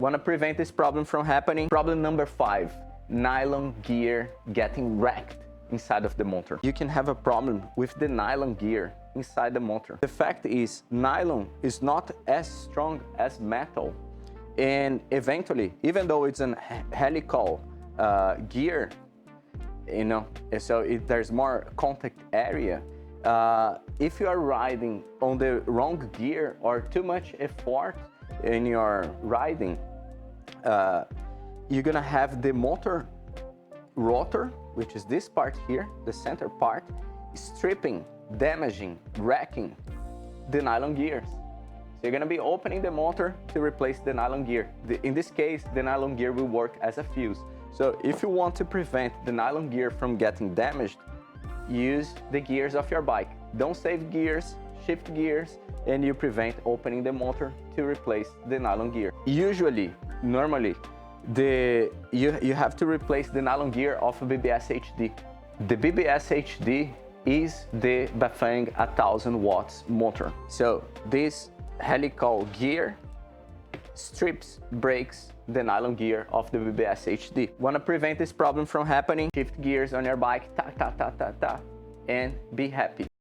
Want to prevent this problem from happening? Problem number 5, nylon gear getting wrecked inside of the motor. You can have a problem with the nylon gear inside the motor. The fact is, nylon is not as strong as metal, and eventually, even though it's an helical gear, you know, so there's more contact area, if you are riding on the wrong gear or too much effort in your riding, you're gonna have the motor rotor, which is this part here, the center part, stripping, damaging, wrecking the nylon gears. So you're gonna be opening the motor to replace the nylon gear. In this case, the nylon gear will work as a fuse. So if you want to prevent the nylon gear from getting damaged, use the gears of your bike. Don't save gears, shift gears, and you prevent opening the motor to replace the nylon gear. Usually, normally, you have to replace the nylon gear of a BBS HD. The BBS HD is the Bafang 1000 watts motor. So this helical gear strips, breaks the nylon gear of the BBS HD. Want to prevent this problem from happening? Shift gears on your bike, ta ta ta ta ta, and be happy.